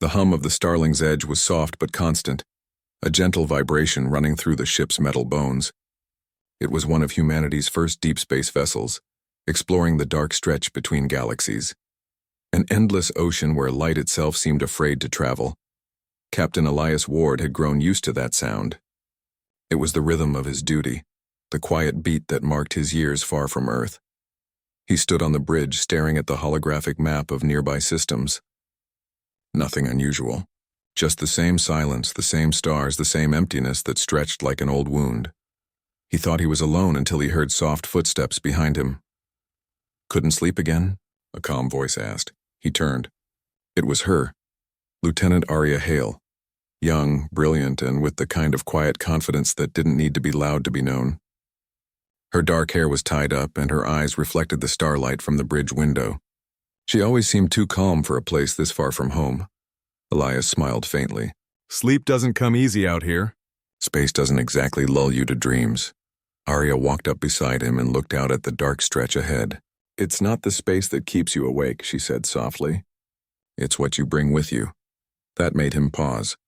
The hum of the Starling's edge was soft but constant, a gentle vibration running through the ship's metal bones. It was one of humanity's first deep space vessels, exploring the dark stretch between galaxies. An endless ocean where light itself seemed afraid to travel. Captain Elias Ward had grown used to that sound. It was the rhythm of his duty, the quiet beat that marked his years far from Earth. He stood on the bridge staring at the holographic map of nearby systems. Nothing unusual. Just the same silence, the same stars, the same emptiness that stretched like an old wound. He thought he was alone until he heard soft footsteps behind him. "Couldn't sleep again?" a calm voice asked. He turned. It was her, Lieutenant Aria Hale. Young, brilliant, and with the kind of quiet confidence that didn't need to be loud to be known. Her dark hair was tied up, and her eyes reflected the starlight from the bridge window. She always seemed too calm for a place this far from home. Elias smiled faintly. "Sleep doesn't come easy out here." "Space doesn't exactly lull you to dreams." Aria walked up beside him and looked out at the dark stretch ahead. "It's not the space that keeps you awake," she said softly. "It's what you bring with you." That made him pause.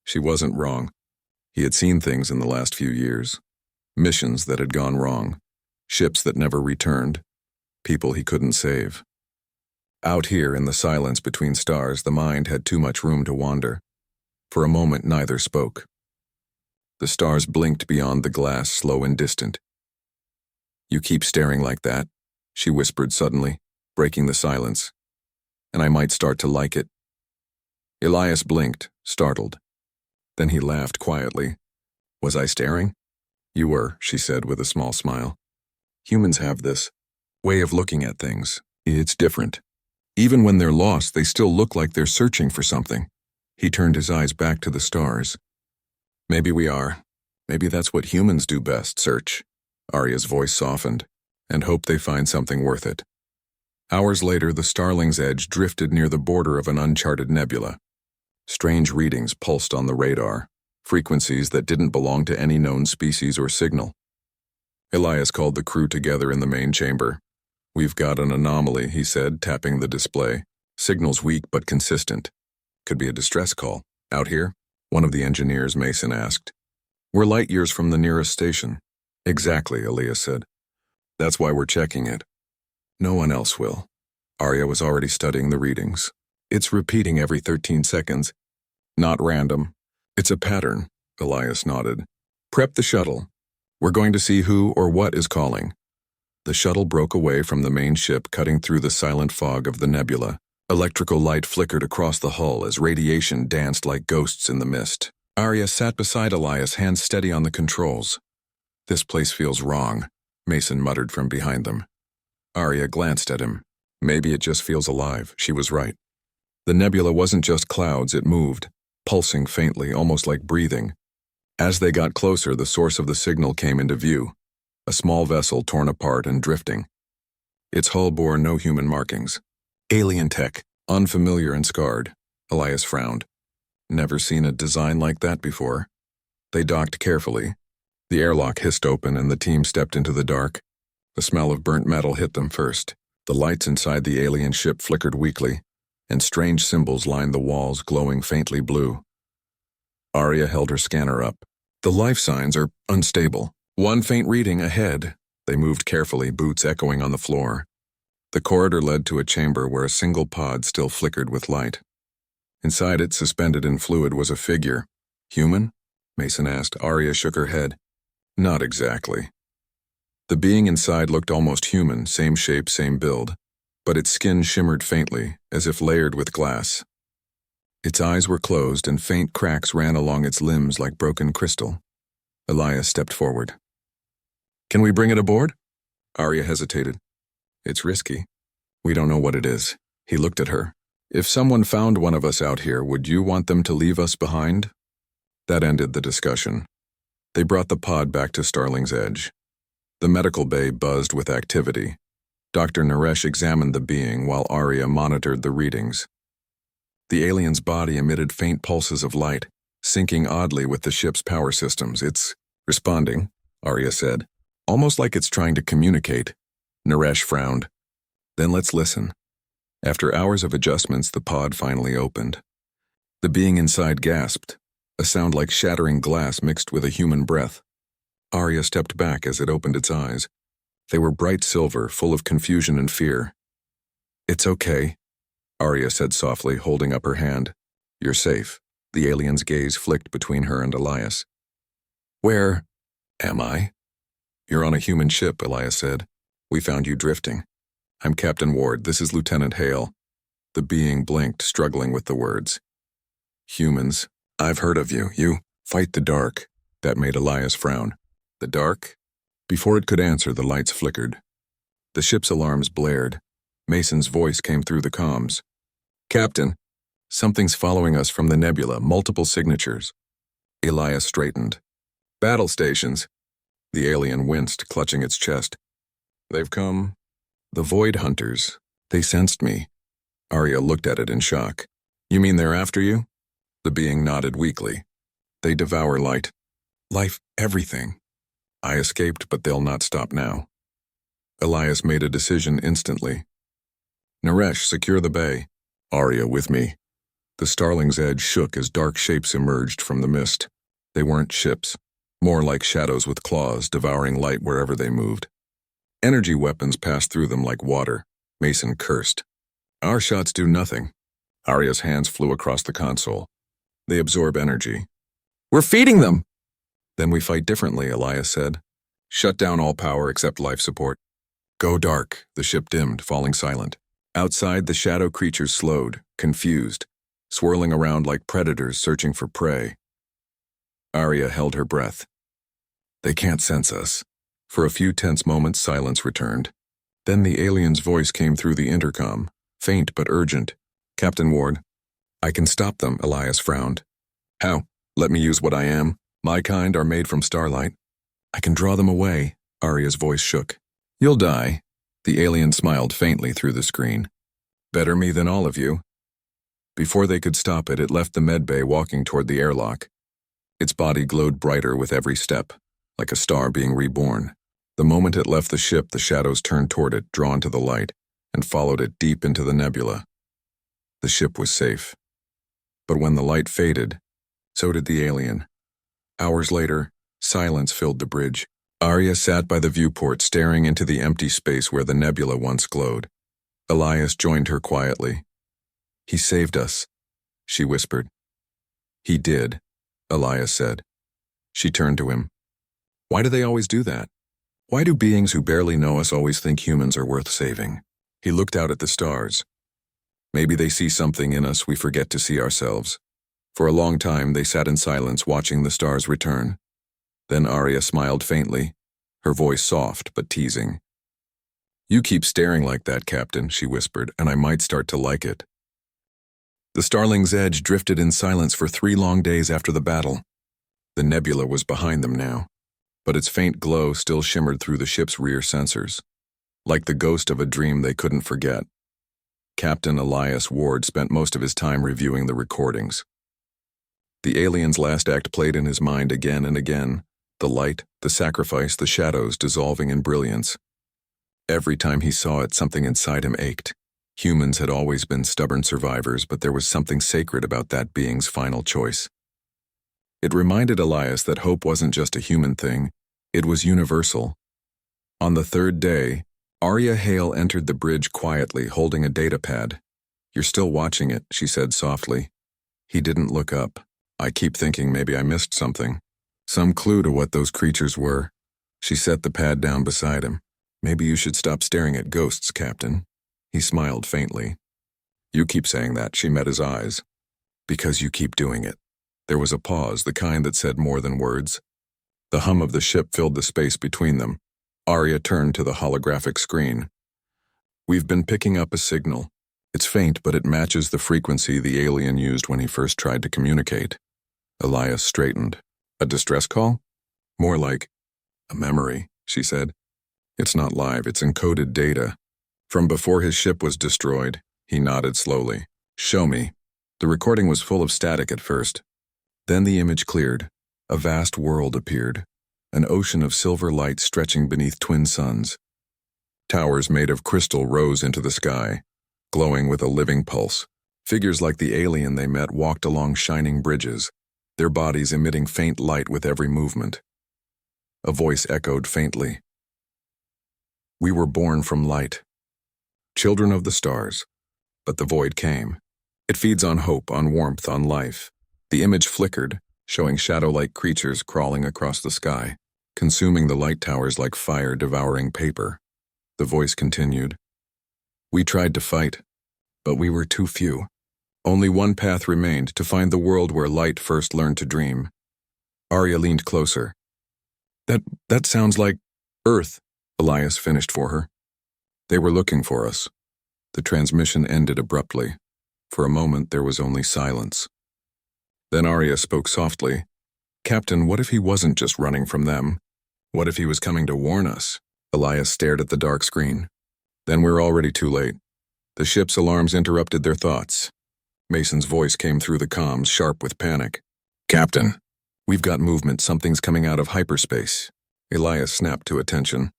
She wasn't wrong. He had seen things in the last few years. Missions that had gone wrong. Ships that never returned. People he couldn't save. Out here in the silence between stars, the mind had too much room to wander. For a moment, neither spoke. The stars blinked beyond the glass, slow and distant. "You keep staring like that," she whispered suddenly, breaking the silence. "And I might start to like it." Elias blinked, startled. Then he laughed quietly. "Was I staring?" "You were," she said with a small smile. "Humans have this way of looking at things. It's different. Even when they're lost, they still look like they're searching for something." He turned his eyes back to the stars. "Maybe we are. Maybe that's what humans do best, search." Aria's voice softened, "and hope they find something worth it." Hours later, the Starling's edge drifted near the border of an uncharted nebula. Strange readings pulsed on the radar, frequencies that didn't belong to any known species or signal. Elias called the crew together in the main chamber. "We've got an anomaly," he said, tapping the display. "Signal's weak but consistent. Could be a distress call." "Out here?" one of the engineers, Mason, asked. "We're light years from the nearest station." "Exactly," Elias said. "That's why we're checking it. No one else will." Aria was already studying the readings. "It's repeating every 13 seconds. Not random. It's a pattern," Elias nodded. "Prep the shuttle. We're going to see who or what is calling." The shuttle broke away from the main ship, cutting through the silent fog of the nebula. Electrical light flickered across the hull as radiation danced like ghosts in the mist. Aria sat beside Elias, hands steady on the controls. "This place feels wrong," Mason muttered from behind them. Aria glanced at him. "Maybe it just feels alive." She was right. The nebula wasn't just clouds, it moved, pulsing faintly, almost like breathing. As they got closer, the source of the signal came into view, a small vessel torn apart and drifting. Its hull bore no human markings. Alien tech, unfamiliar and scarred. Elias frowned. Never seen a design like that before. They docked carefully. The airlock hissed open and the team stepped into the dark. The smell of burnt metal hit them first. The lights inside the alien ship flickered weakly, and strange symbols lined the walls, glowing faintly blue. Aria held her scanner up. "The life signs are unstable. One faint reading ahead." They moved carefully, boots echoing on the floor. The corridor led to a chamber where a single pod still flickered with light. Inside it, suspended in fluid, was a figure. "Human?" Mason asked. Aria shook her head. "Not exactly." The being inside looked almost human, same shape, same build, but its skin shimmered faintly, as if layered with glass. Its eyes were closed and faint cracks ran along its limbs like broken crystal. Elias stepped forward. "Can we bring it aboard?" Aria hesitated. "It's risky. We don't know what it is." He looked at her. "If someone found one of us out here, would you want them to leave us behind?" That ended the discussion. They brought the pod back to Starling's edge. The medical bay buzzed with activity. Dr. Naresh examined the being while Aria monitored the readings. The alien's body emitted faint pulses of light, syncing oddly with the ship's power systems. "It's responding," Aria said. "Almost like it's trying to communicate." Naresh frowned. "Then let's listen." After hours of adjustments, the pod finally opened. The being inside gasped, a sound like shattering glass mixed with a human breath. Arya stepped back as it opened its eyes. They were bright silver, full of confusion and fear. "It's okay," Arya said softly, holding up her hand. "You're safe." The alien's gaze flicked between her and Elias. "Where am I?" "You're on a human ship," Elias said. "We found you drifting." "I'm Captain Ward. This is Lieutenant Hale." The being blinked, struggling with the words. "Humans. I've heard of you. You fight the dark." That made Elias frown. "The dark?" Before it could answer, the lights flickered. The ship's alarms blared. Mason's voice came through the comms. "Captain, something's following us from the nebula, multiple signatures." Elias straightened. "Battle stations." The alien winced, clutching its chest. "They've come." "The Void Hunters. They sensed me." Arya looked at it in shock. "You mean they're after you?" The being nodded weakly. "They devour light. Life, everything. I escaped, but they'll not stop now." Elias made a decision instantly. "Naresh, secure the bay." "Arya, with me." The Starling's edge shook as dark shapes emerged from the mist. They weren't ships, more like shadows with claws, devouring light wherever they moved. Energy weapons passed through them like water. Mason cursed. "Our shots do nothing." Arya's hands flew across the console. "They absorb energy." "We're feeding them!" "Then we fight differently," Elias said. "Shut down all power except life support." "Go dark." The ship dimmed, falling silent. Outside, the shadow creatures slowed, confused, swirling around like predators searching for prey. Arya held her breath. "They can't sense us." For a few tense moments, silence returned. Then the alien's voice came through the intercom, faint but urgent. "Captain Ward." "I can stop them," Elias frowned. "How?" "Let me use what I am. My kind are made from starlight." "I can draw them away." Arya's voice shook. "You'll die." The alien smiled faintly through the screen. "Better me than all of you." Before they could stop it, it left the medbay walking toward the airlock. Its body glowed brighter with every step, like a star being reborn. The moment it left the ship, the shadows turned toward it, drawn to the light, and followed it deep into the nebula. The ship was safe. But when the light faded, so did the alien. Hours later, silence filled the bridge. Arya sat by the viewport, staring into the empty space where the nebula once glowed. Elias joined her quietly. "He saved us," she whispered. "He did," Elias said. She turned to him. "Why do they always do that? Why do beings who barely know us always think humans are worth saving?" He looked out at the stars. "Maybe they see something in us we forget to see ourselves." For a long time, they sat in silence, watching the stars return. Then Arya smiled faintly, her voice soft but teasing. "You keep staring like that, Captain," she whispered, "and I might start to like it." The Starling's edge drifted in silence for 3 long days after the battle. The nebula was behind them now, but its faint glow still shimmered through the ship's rear sensors, like the ghost of a dream they couldn't forget. Captain Elias Ward spent most of his time reviewing the recordings. The alien's last act played in his mind again and again, the light, the sacrifice, the shadows dissolving in brilliance. Every time he saw it, something inside him ached. Humans had always been stubborn survivors, but there was something sacred about that being's final choice. It reminded Elias that hope wasn't just a human thing, it was universal. On the 3rd day, Arya Hale entered the bridge quietly, holding a datapad. "You're still watching it," she said softly. He didn't look up. "I keep thinking maybe I missed something. Some clue to what those creatures were." She set the pad down beside him. "Maybe you should stop staring at ghosts, Captain." He smiled faintly. "You keep saying that," she met his eyes. "Because you keep doing it." There was a pause, the kind that said more than words. The hum of the ship filled the space between them. Arya turned to the holographic screen. "We've been picking up a signal. It's faint, but it matches the frequency the alien used when he first tried to communicate." Elias straightened. "A distress call?" "More like a memory," she said. "It's not live, it's encoded data. From before his ship was destroyed." He nodded slowly. "Show me." The recording was full of static at first. Then the image cleared. A vast world appeared, an ocean of silver light stretching beneath twin suns. Towers made of crystal rose into the sky, glowing with a living pulse. Figures like the alien they met walked along shining bridges, their bodies emitting faint light with every movement. A voice echoed faintly. "We were born from light. Children of the stars." But the void came. It feeds on hope, on warmth, on life. The image flickered, showing shadow-like creatures crawling across the sky, consuming the light towers like fire devouring paper. The voice continued. "We tried to fight, but we were too few. Only one path remained, to find the world where light first learned to dream." Arya leaned closer. That sounds like Earth," Elias finished for her. "They were looking for us." The transmission ended abruptly. For a moment there was only silence. Then Arya spoke softly. "Captain, what if he wasn't just running from them? What if he was coming to warn us?" Elias stared at the dark screen. "Then we're already too late." The ship's alarms interrupted their thoughts. Mason's voice came through the comms, sharp with panic. "Captain, we've got movement. Something's coming out of hyperspace." Elias snapped to attention.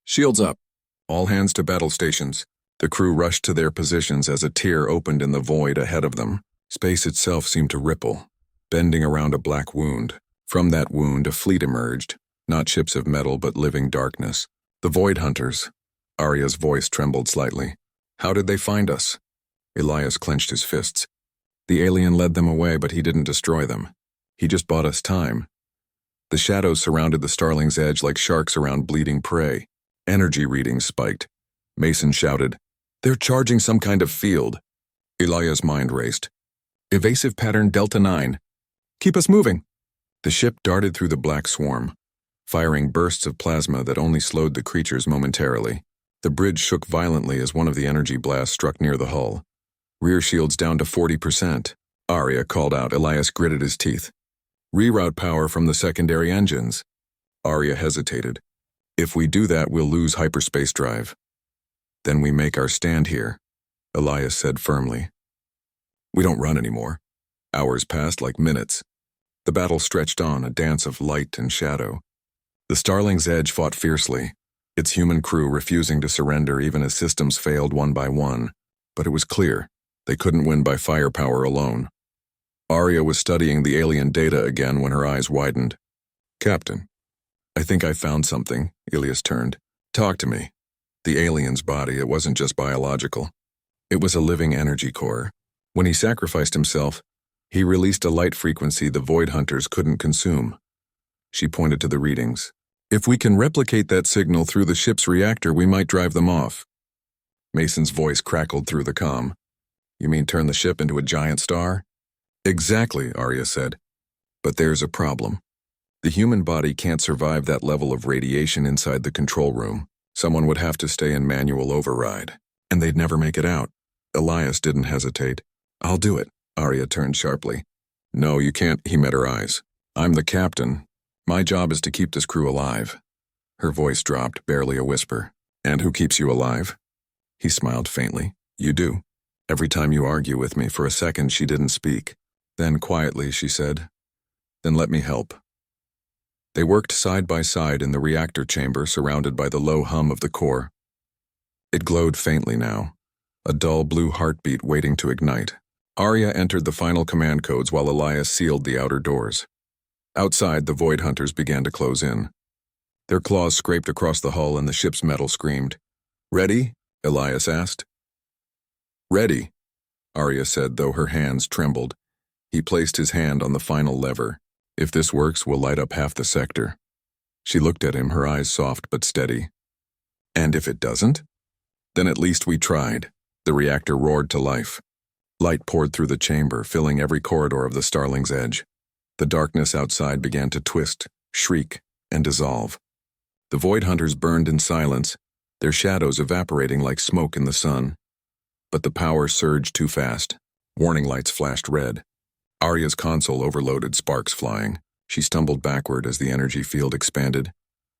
"Shields up. All hands to battle stations." The crew rushed to their positions as a tear opened in the void ahead of them. Space itself seemed to ripple, bending around a black wound. From that wound, a fleet emerged, not ships of metal but living darkness. "The Void Hunters." Arya's voice trembled slightly. "How did they find us?" Elias clenched his fists. "The alien led them away, but he didn't destroy them. He just bought us time." The shadows surrounded the Starling's edge like sharks around bleeding prey. Energy readings spiked. Mason shouted, "They're charging some kind of field." Elias' mind raced. "Evasive pattern Delta 9. Keep us moving." The ship darted through the black swarm, firing bursts of plasma that only slowed the creatures momentarily. The bridge shook violently as one of the energy blasts struck near the hull. "Rear shields down to 40%. Arya called out. Elias gritted his teeth. "Reroute power from the secondary engines." Arya hesitated. "If we do that, we'll lose hyperspace drive." "Then we make our stand here," Elias said firmly. "We don't run anymore." Hours passed like minutes. The battle stretched on, a dance of light and shadow. The Starling's edge fought fiercely, its human crew refusing to surrender even as systems failed one by one. But it was clear, they couldn't win by firepower alone. Arya was studying the alien data again when her eyes widened. "Captain, I think I found something." Elias turned. "Talk to me." The alien's body, it wasn't just biological. It was a living energy core. When he sacrificed himself, he released a light frequency the Void Hunters couldn't consume. She pointed to the readings. "If we can replicate that signal through the ship's reactor, we might drive them off." Mason's voice crackled through the comm. "You mean turn the ship into a giant star?" "Exactly," Arya said. "But there's a problem. The human body can't survive that level of radiation inside the control room. Someone would have to stay in manual override, and they'd never make it out." Elias didn't hesitate. "I'll do it." Arya turned sharply. "No, you can't," he met her eyes. "I'm the captain. My job is to keep this crew alive." Her voice dropped, barely a whisper. "And who keeps you alive?" He smiled faintly. "You do. Every time you argue with me." For a second she didn't speak. Then quietly she said, "Then let me help." They worked side by side in the reactor chamber, surrounded by the low hum of the core. It glowed faintly now, a dull blue heartbeat waiting to ignite. Arya entered the final command codes while Elias sealed the outer doors. Outside, the Void Hunters began to close in. Their claws scraped across the hull and the ship's metal screamed. "Ready?" Elias asked. "Ready," Arya said, though her hands trembled. He placed his hand on the final lever. "If this works, we'll light up half the sector." She looked at him, her eyes soft but steady. "And if it doesn't?" "Then at least we tried." The reactor roared to life. Light poured through the chamber, filling every corridor of the Starling's edge. The darkness outside began to twist, shriek, and dissolve. The Void Hunters burned in silence, their shadows evaporating like smoke in the sun. But the power surged too fast. Warning lights flashed red. Arya's console overloaded, sparks flying. She stumbled backward as the energy field expanded.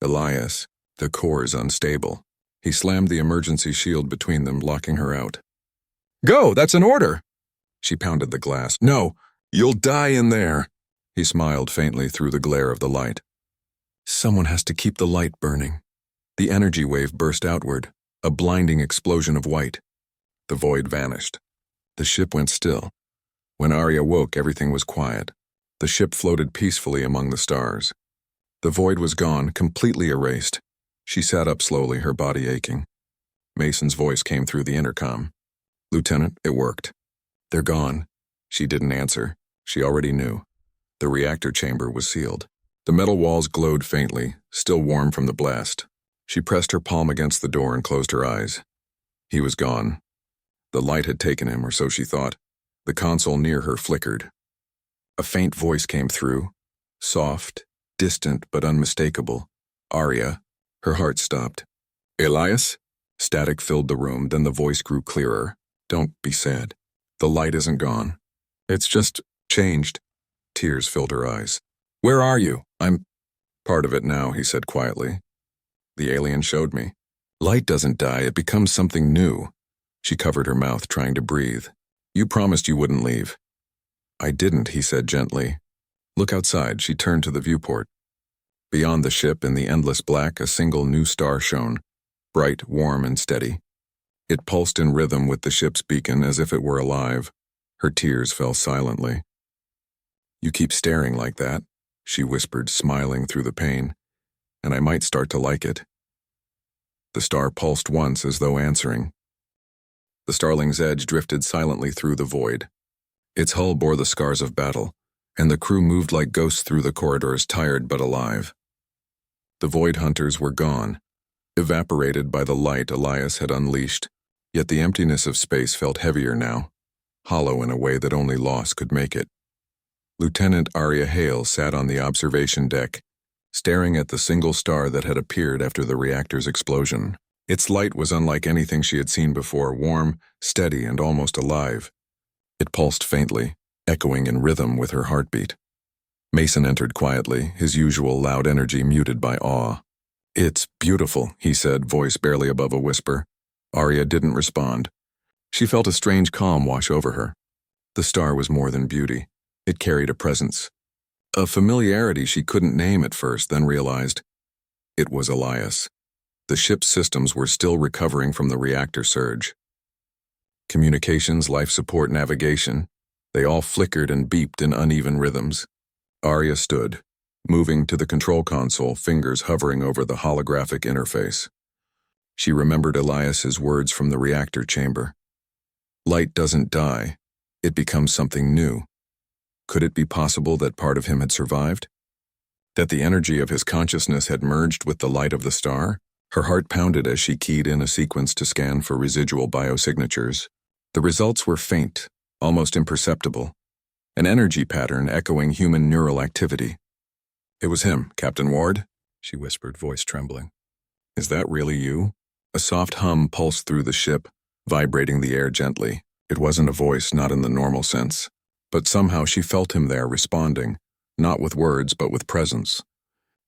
"Elias, the core is unstable." He slammed the emergency shield between them, locking her out. "Go, that's an order!" She pounded the glass. "No, you'll die in there." He smiled faintly through the glare of the light. "Someone has to keep the light burning." The energy wave burst outward, a blinding explosion of white. The void vanished. The ship went still. When Arya woke, everything was quiet. The ship floated peacefully among the stars. The void was gone, completely erased. She sat up slowly, her body aching. Mason's voice came through the intercom. "Lieutenant, it worked." "They're gone." She didn't answer. She already knew. The reactor chamber was sealed. The metal walls glowed faintly, still warm from the blast. She pressed her palm against the door and closed her eyes. He was gone. The light had taken him, or so she thought. The console near her flickered. A faint voice came through, soft, distant but unmistakable. "Arya." Her heart stopped. "Elias?" Static filled the room, then the voice grew clearer. "Don't be sad. The light isn't gone. It's just changed." Tears filled her eyes. "Where are you?" "I'm part of it now," he said quietly. "The alien showed me. Light doesn't die, it becomes something new." She covered her mouth, trying to breathe. "You promised you wouldn't leave." "I didn't," he said gently. "Look outside." She turned to the viewport. Beyond the ship, in the endless black, a single new star shone, bright, warm, and steady. It pulsed in rhythm with the ship's beacon as if it were alive. Her tears fell silently. "You keep staring like that," she whispered, smiling through the pain, "and I might start to like it." The star pulsed once as though answering. The Starling's edge drifted silently through the void. Its hull bore the scars of battle, and the crew moved like ghosts through the corridors, tired but alive. The void hunters were gone, evaporated by the light Elias had unleashed, yet the emptiness of space felt heavier now, hollow in a way that only loss could make it. Lieutenant Arya Hale sat on the observation deck, staring at the single star that had appeared after the reactor's explosion. Its light was unlike anything she had seen before, warm, steady, and almost alive. It pulsed faintly, echoing in rhythm with her heartbeat. Mason entered quietly, his usual loud energy muted by awe. "It's beautiful," he said, voice barely above a whisper. Arya didn't respond. She felt a strange calm wash over her. The star was more than beauty. It carried a presence. A familiarity she couldn't name at first, then realized it was Elias. The ship's systems were still recovering from the reactor surge. Communications, life support, navigation, they all flickered and beeped in uneven rhythms. Arya stood, moving to the control console, fingers hovering over the holographic interface. She remembered Elias's words from the reactor chamber. "Light doesn't die, it becomes something new." Could it be possible that part of him had survived? That the energy of his consciousness had merged with the light of the star? Her heart pounded as she keyed in a sequence to scan for residual biosignatures. The results were faint, almost imperceptible, an energy pattern echoing human neural activity. "It was him, Captain Ward," she whispered, voice trembling. "Is that really you?" A soft hum pulsed through the ship, vibrating the air gently. It wasn't a voice, not in the normal sense. But somehow she felt him there, responding, not with words but with presence.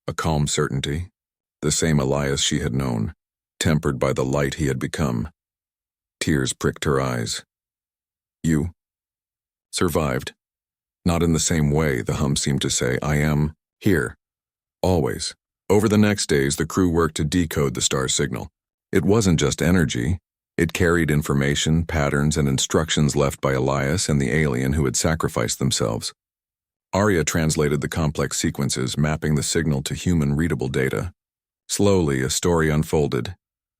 A calm certainty, the same Elias she had known, tempered by the light he had become. Tears pricked her eyes. "You survived." Not in the same way, the hum seemed to say. "I am here. Always." Over the next days, the crew worked to decode the star signal. It wasn't just energy. It carried information, patterns, and instructions left by Elias and the alien who had sacrificed themselves. Arya translated the complex sequences, mapping the signal to human-readable data. Slowly, a story unfolded.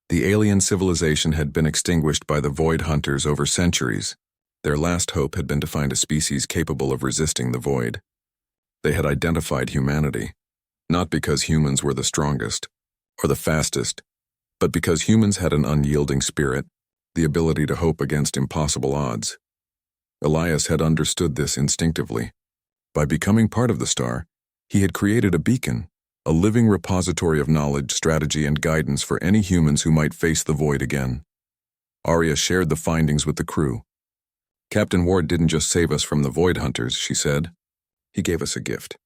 The alien civilization had been extinguished by the void hunters over centuries. Their last hope had been to find a species capable of resisting the void. They had identified humanity, not because humans were the strongest or the fastest, but because humans had an unyielding spirit, the ability to hope against impossible odds. Elias had understood this instinctively. By becoming part of the star, he had created a beacon, a living repository of knowledge, strategy, and guidance for any humans who might face the void again. Arya shared the findings with the crew. "Captain Ward didn't just save us from the void hunters," she said. "He gave us a gift.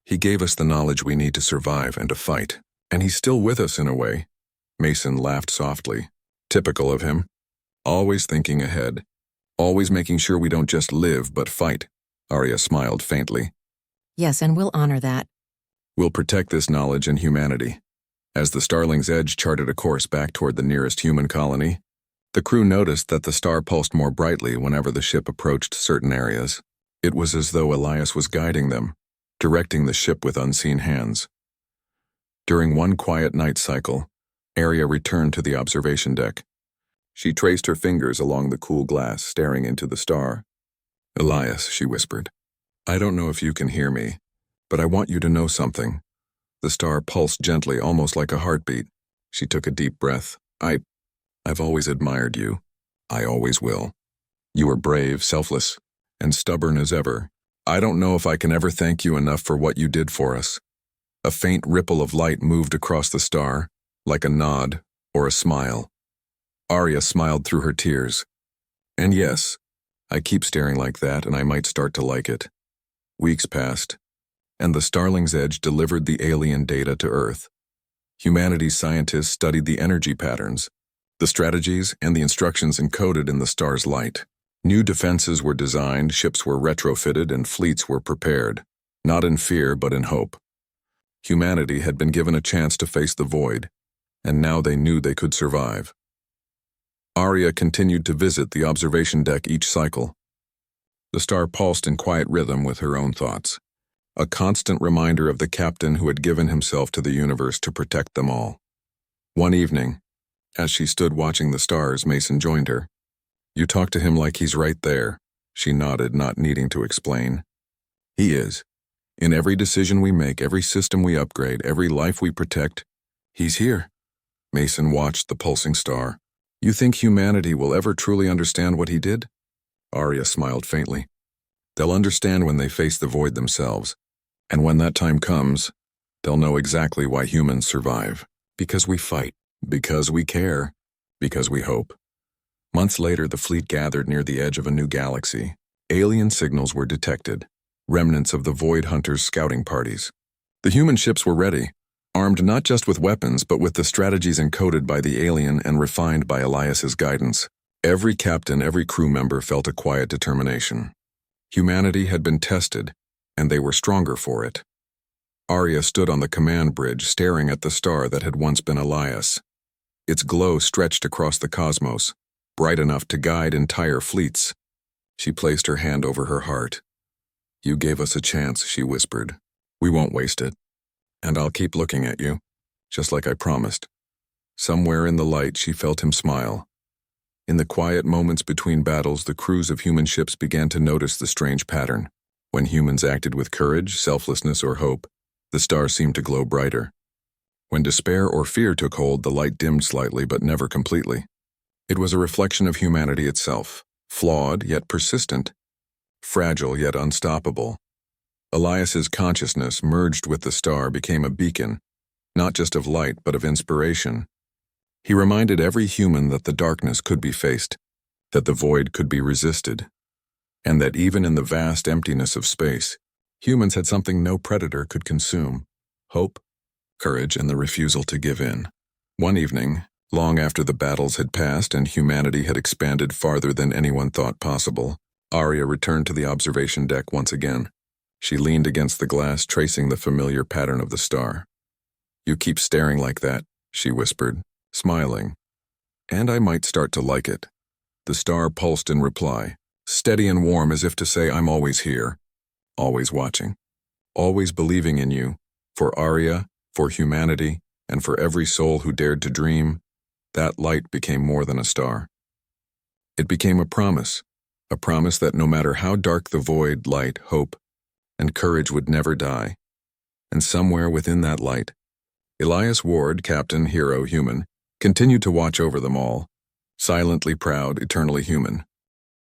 He gave us the knowledge we need to survive and to fight. And he's still with us in a way." Mason laughed softly. Typical of him. Always thinking ahead. Always making sure we don't just live, but fight. Arya smiled faintly. "Yes, and we'll honor that." "We'll protect this knowledge and humanity." As the Starling's edge charted a course back toward the nearest human colony, The crew noticed that the star pulsed more brightly whenever the ship approached certain areas. It was as though Elias was guiding them, directing the ship with unseen hands. During one quiet night cycle, Aria returned to the observation deck. She traced her fingers along the cool glass, staring into the star. "Elias," she whispered, "I don't know if you can hear me, but I want you to know something." The star pulsed gently, almost like a heartbeat. She took a deep breath. I've always admired you. I always will. You are brave, selfless, and stubborn as ever. I don't know if I can ever thank you enough for what you did for us." A faint ripple of light moved across the star, like a nod or a smile. Aria smiled through her tears. "And yes, I keep staring like that, and I might start to like it." Weeks passed, and the Starling's Edge delivered the alien data to Earth. Humanity's scientists studied the energy patterns, the strategies, and the instructions encoded in the star's light. New defenses were designed, ships were retrofitted, and fleets were prepared, not in fear but in hope. Humanity had been given a chance to face the void, and now they knew they could survive. Aria continued to visit the observation deck each cycle. The star pulsed in quiet rhythm with her own thoughts, a constant reminder of the captain who had given himself to the universe to protect them all. One evening, as she stood watching the stars, Mason joined her. "You talk to him like he's right there." She nodded, not needing to explain. "He is. In every decision we make, every system we upgrade, every life we protect, he's here." Mason watched the pulsing star. "You think humanity will ever truly understand what he did?" Aria smiled faintly. "They'll understand when they face the void themselves. And when that time comes, they'll know exactly why humans survive. Because we fight. Because we care. Because we hope." Months later, the fleet gathered near the edge of a new galaxy. Alien signals were detected, remnants of the Void Hunters' scouting parties. The human ships were ready, armed not just with weapons but with the strategies encoded by the alien and refined by Elias's guidance. Every captain, every crew member felt a quiet determination. Humanity had been tested, and they were stronger for it. Aria stood on the command bridge, staring at the star that had once been Elias. Its glow stretched across the cosmos, bright enough to guide entire fleets. She placed her hand over her heart. "You gave us a chance," she whispered. "We won't waste it. And I'll keep looking at you, just like I promised." Somewhere in the light, she felt him smile. In the quiet moments between battles, the crews of human ships began to notice the strange pattern. When humans acted with courage, selflessness, or hope, the star seemed to glow brighter. When despair or fear took hold, the light dimmed slightly but never completely. It was a reflection of humanity itself, flawed yet persistent, fragile yet unstoppable. Elias's consciousness, merged with the star, became a beacon, not just of light but of inspiration. He reminded every human that the darkness could be faced, that the void could be resisted, and that even in the vast emptiness of space, humans had something no predator could consume: hope, courage, and the refusal to give in. One evening, long after the battles had passed and humanity had expanded farther than anyone thought possible, Aria returned to the observation deck once again. She leaned against the glass, tracing the familiar pattern of the star. "You keep staring like that," she whispered, smiling. "And I might start to like it." The star pulsed in reply, steady and warm, as if to say, "I'm always here, always watching, always believing in you, for Aria, for humanity, and for every soul who dared to dream." That light became more than a star. It became a promise that no matter how dark the void, light, hope, and courage would never die. And somewhere within that light, Elias Ward, captain, hero, human, continued to watch over them all, silently proud, eternally human.